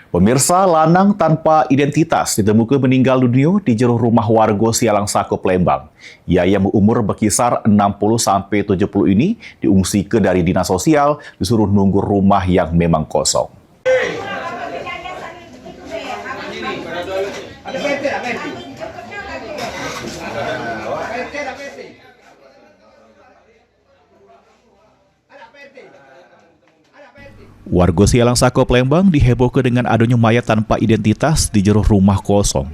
Pemirsa, lanang tanpa identitas ditemukan meninggal dunia di jero rumah warga Sialang Sako, Palembang. Ia yang berumur berkisar 60-70 ini diungsikan dari dinas sosial, disuruh nunggu rumah yang memang kosong. Warga Sialang Sako, Palembang dihebohkan dengan adanya mayat tanpa identitas di jero rumah kosong.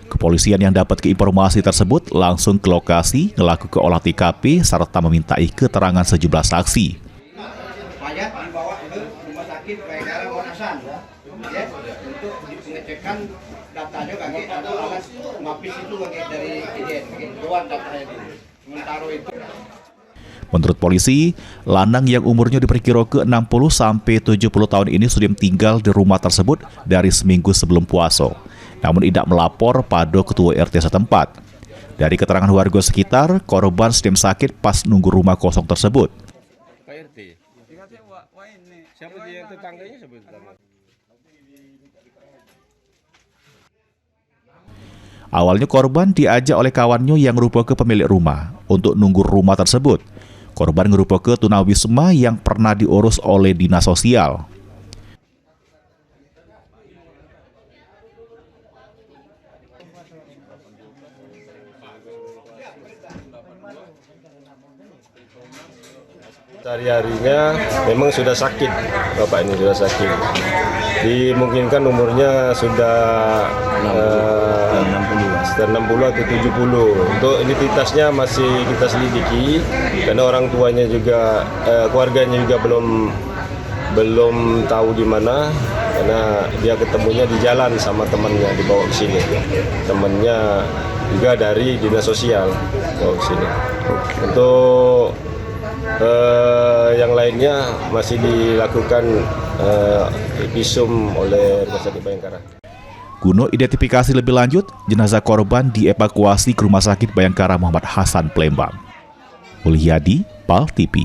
Kepolisian yang dapat informasi tersebut langsung ke lokasi, melakukan olah TKP serta memintai keterangan sejumlah saksi. Mayat dibawa ke rumah sakit Bayangkara Monasan, ya, untuk pengecekan datanya bagi atau alat mapis itu bagi dari IDN, keluar datanya itu. Sementara itu. Menurut polisi, lanang yang umurnya diperkirakan 60-70 tahun ini sudah tinggal di rumah tersebut dari seminggu sebelum puasa, namun tidak melapor pada ketua RT setempat. Dari keterangan warga sekitar, korban sedang sakit pas nunggu rumah kosong tersebut. Pak RT, siapa dia tetangganya sebenarnya? Awalnya korban diajak oleh kawannya yang merupakan pemilik rumah untuk nunggu rumah tersebut. Korban merupakan tunawisma yang pernah diurus oleh dinas sosial. Sehari-harinya memang sudah sakit, bapak ini sudah sakit. Dimungkinkan umurnya sudah 60 atau 70. Untuk identitasnya masih kita selidiki, karena orang tuanya juga, keluarganya juga belum tahu di mana, karena dia ketemunya di jalan sama temannya dibawa ke sini. Temannya juga dari dinas sosial bawa ke sini. Untuk yang lainnya masih dilakukan visum oleh Rumah Sakit Bayangkara. Guna identifikasi lebih lanjut, jenazah korban dievakuasi ke Rumah Sakit Bayangkara Muhammad Hasan, Palembang. Mulyadi, PAL TV.